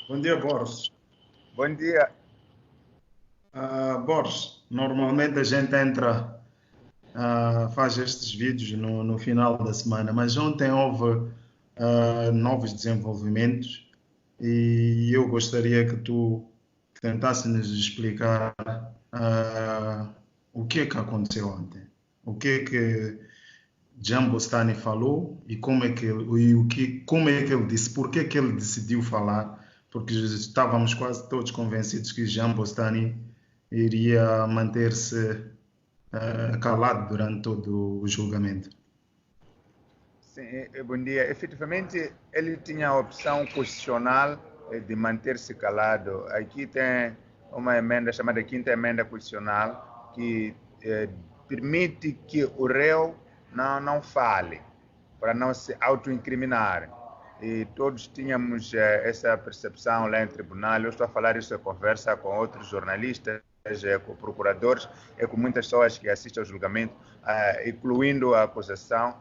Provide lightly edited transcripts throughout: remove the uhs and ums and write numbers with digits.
Bom dia, Boris. Bom dia. Boris, normalmente a gente entra, faz estes vídeos no final da semana, mas ontem houve novos desenvolvimentos e eu gostaria que tu tentasse nos explicar o que é que aconteceu ontem, o que é que Jean Bostani falou e como é que ele disse, por que é que ele decidiu falar, porque estávamos quase todos convencidos que Jean Bostani iria manter-se calado durante todo o julgamento. Sim, bom dia. Efetivamente, ele tinha a opção constitucional de manter-se calado. Aqui tem uma emenda chamada Quinta Emenda Constitucional que permite que o réu não fale, para não se autoincriminar. E todos tínhamos essa percepção lá em tribunal. Eu estou a falar isso em conversa com outros jornalistas, com procuradores e com muitas pessoas que assistem ao julgamento, incluindo a acusação.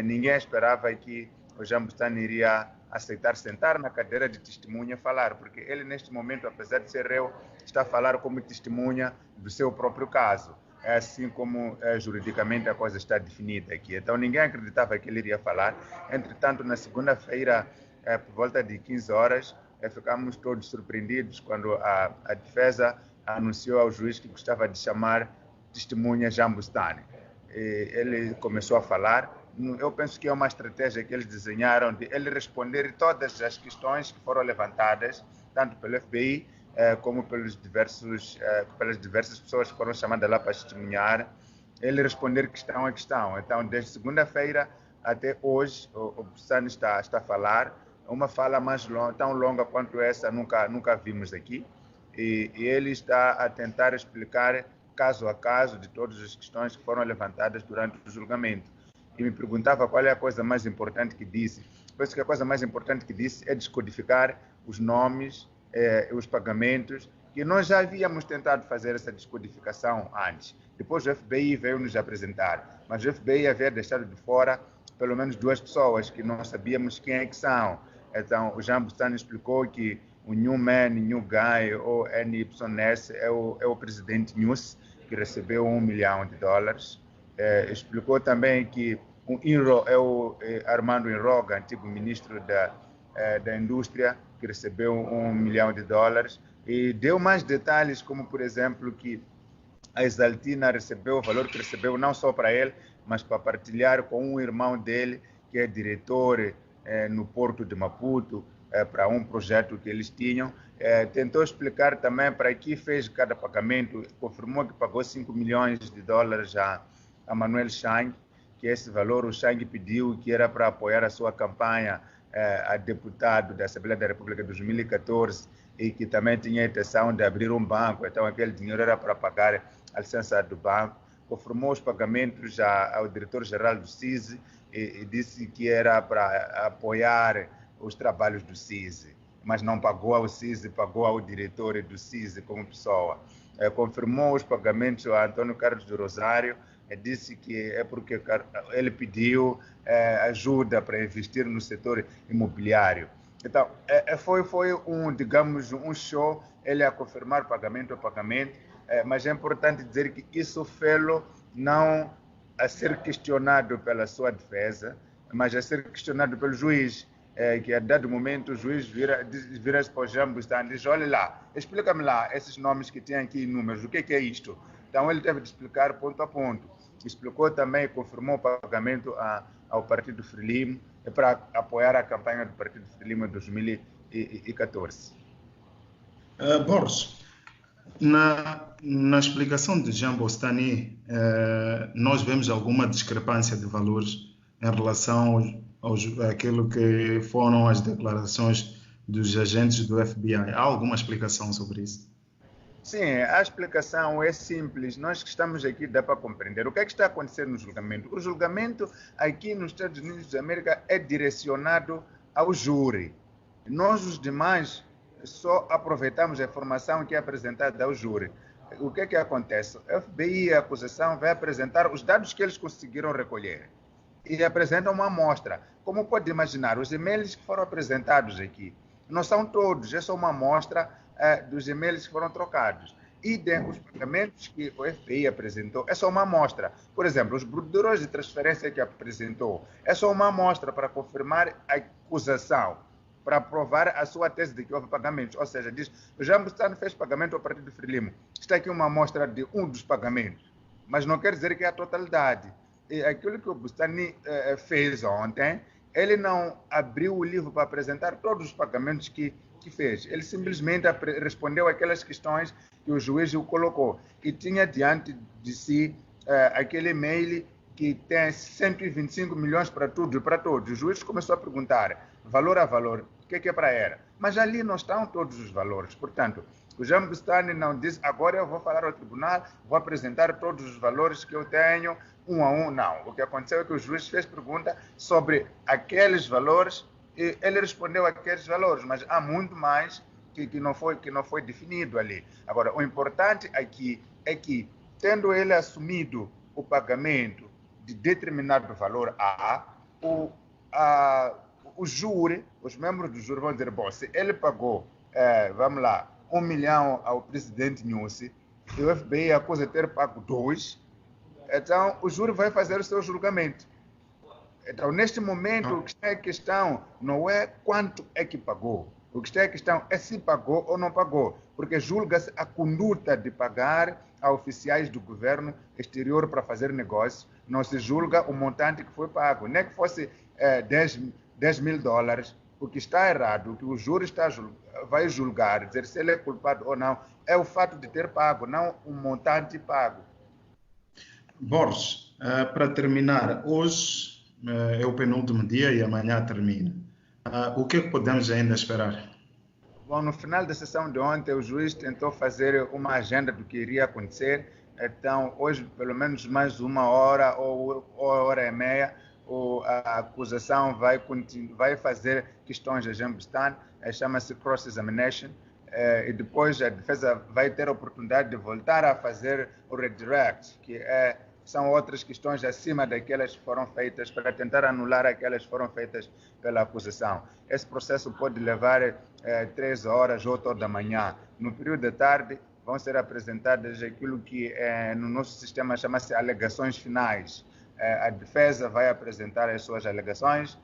Ninguém esperava que o Jean Bostani iria aceitar sentar na cadeira de testemunha e falar, porque ele neste momento, apesar de ser réu, está a falar como testemunha do seu próprio caso. É assim como juridicamente a coisa está definida aqui. Então ninguém acreditava que ele iria falar. Entretanto, na segunda-feira, por volta de 15 horas, ficamos todos surpreendidos quando a defesa anunciou ao juiz que gostava de chamar testemunha Jean Bostani. Ele começou a falar. Eu penso que é uma estratégia que eles desenharam de ele responder todas as questões que foram levantadas, tanto pelo FBI como pelas diversas pessoas que foram chamadas lá para testemunhar, ele responder questão a questão. Então, desde segunda-feira até hoje, o Bostani está a falar, uma fala tão longa quanto essa nunca vimos aqui, e ele está a tentar explicar caso a caso de todas as questões que foram levantadas durante o julgamento. E me perguntava qual é a coisa mais importante que disse. Penso que a coisa mais importante que disse é descodificar os nomes, os pagamentos, que nós já havíamos tentado fazer essa descodificação antes. Depois o FBI veio nos apresentar, mas o FBI havia deixado de fora pelo menos duas pessoas que não sabíamos quem é que são. Então o Jean Bostani explicou que o New Man, New Guy, ou NYS, é o presidente News, que recebeu $1 milhão. Explicou também que o Inro é o Armando Inroga, antigo ministro da Indústria, que recebeu $1 milhão. E deu mais detalhes, como, por exemplo, que a Exaltina recebeu o valor que recebeu não só para ele, mas para partilhar com um irmão dele, que é diretor no Porto de Maputo, para um projeto que eles tinham. Tentou explicar também para que fez cada pagamento, confirmou que pagou $5 milhões a Manuel Chang, que esse valor o Chang pediu que era para apoiar a sua campanha a deputado da Assembleia da República de 2014 e que também tinha a intenção de abrir um banco, então aquele dinheiro era para pagar a licença do banco. Confirmou os pagamentos ao diretor-geral do CISI e disse que era para apoiar os trabalhos do CISI, mas não pagou ao CISI, pagou ao diretor do CISI como pessoa. Confirmou os pagamentos a Antônio Carlos do Rosário, disse que é porque ele pediu ajuda para investir no setor imobiliário. Então, foi digamos, um show, ele a confirmar pagamento a pagamento, mas é importante dizer que isso fez-lo não a ser questionado pela sua defesa, mas a ser questionado pelo juiz, que a dado momento o juiz vira-se para o Jean Bostani e diz: olha lá, explica-me lá esses nomes que tem aqui em números, o que é isto? Então ele teve de explicar ponto a ponto. Explicou também, confirmou o pagamento ao Partido Frelimo para apoiar a campanha do Partido Frelimo em 2014. Boris, na explicação de Jean Bostani, nós vemos alguma discrepância de valores em relação àquilo que foram as declarações dos agentes do FBI. Há alguma explicação sobre isso? Sim, a explicação é simples. Nós que estamos aqui dá para compreender. O que é que está acontecendo no julgamento? O julgamento aqui nos Estados Unidos da América é direcionado ao júri. Nós, os demais, só aproveitamos a informação que é apresentada ao júri. O que acontece? O FBI e a acusação vai apresentar os dados que eles conseguiram recolher. e apresentam uma amostra. Como pode imaginar, os e-mails que foram apresentados aqui não são todos, é só uma amostra dos e-mails que foram trocados. E os pagamentos que o FBI apresentou é só uma amostra. Por exemplo, os borderos de transferência que apresentou é só uma amostra para confirmar a acusação, para provar a sua tese de que houve pagamentos. Ou seja, diz, o Jean Bustani fez pagamento ao Partido Frelimo. Está aqui uma amostra de um dos pagamentos, mas não quer dizer que é a totalidade. E aquilo que o Bustani fez ontem, ele não abriu o livro para apresentar todos os pagamentos que fez. Ele simplesmente respondeu aquelas questões que o juiz o colocou. E tinha diante de si aquele e-mail que tem 125 milhões para tudo e para todos. O juiz começou a perguntar, valor a valor, o que é para era? Mas ali não estão todos os valores. Portanto, o Jean Bustani não diz, agora eu vou falar ao tribunal, vou apresentar todos os valores que eu tenho, um a um. Não. O que aconteceu é que o juiz fez pergunta sobre aqueles valores e ele respondeu aqueles valores, mas há muito mais que não foi definido ali. Agora, o importante aqui é que, tendo ele assumido o pagamento de determinado valor A, o júri, os membros do júri vão dizer, bom, se ele pagou, vamos lá, 1 milhão ao presidente Nussi, e o FBI acusa ter pago 2, então o júri vai fazer o seu julgamento. Então, neste momento, o que está em questão não é quanto é que pagou. O que está em questão é se pagou ou não pagou, porque julga-se a conduta de pagar a oficiais do governo exterior para fazer negócio, não se julga o montante que foi pago. Nem que fosse 10 mil dólares, o que está errado, o que o júri vai julgar, dizer se ele é culpado ou não, é o fato de ter pago, não o montante pago. Borges, para terminar, hoje é o penúltimo dia e amanhã termina. O que é que podemos ainda esperar? Bom, no final da sessão de ontem, o juiz tentou fazer uma agenda do que iria acontecer. Então, hoje, pelo menos mais 1 hora ou hora e meia, a acusação vai fazer questões a Jean Bustani, chama-se cross-examination, e depois a defesa vai ter a oportunidade de voltar a fazer o redirect, que são outras questões acima daquelas que foram feitas para tentar anular aquelas que foram feitas pela acusação. Esse processo pode levar 3 horas, 8 horas da manhã. No período da tarde vão ser apresentadas aquilo que no nosso sistema chama-se alegações finais. A defesa vai apresentar as suas alegações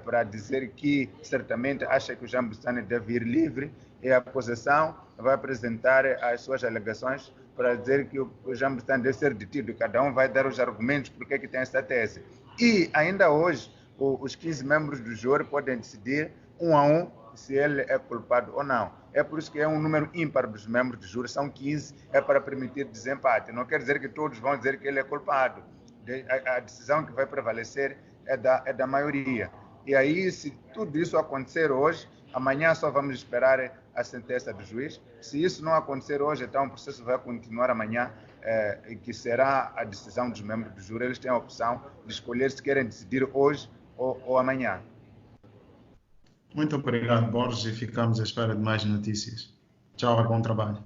para dizer que certamente acha que o Jean Bustani deve ir livre, e a acusação vai apresentar as suas alegações para dizer que o Jean Bustani deve ser detido. Cada um vai dar os argumentos por que tem essa tese. E ainda hoje, os 15 membros do júri podem decidir, um a um, se ele é culpado ou não. É por isso que é um número ímpar dos membros do júri, são 15, é para permitir desempate. Não quer dizer que todos vão dizer que ele é culpado. A decisão que vai prevalecer é da maioria. E aí, se tudo isso acontecer hoje, amanhã só vamos esperar a sentença do juiz. Se isso não acontecer hoje, então o processo vai continuar amanhã, que será a decisão dos membros do júri. Eles têm a opção de escolher se querem decidir hoje ou amanhã. Muito obrigado, Borges, e ficamos à espera de mais notícias. Tchau e bom trabalho.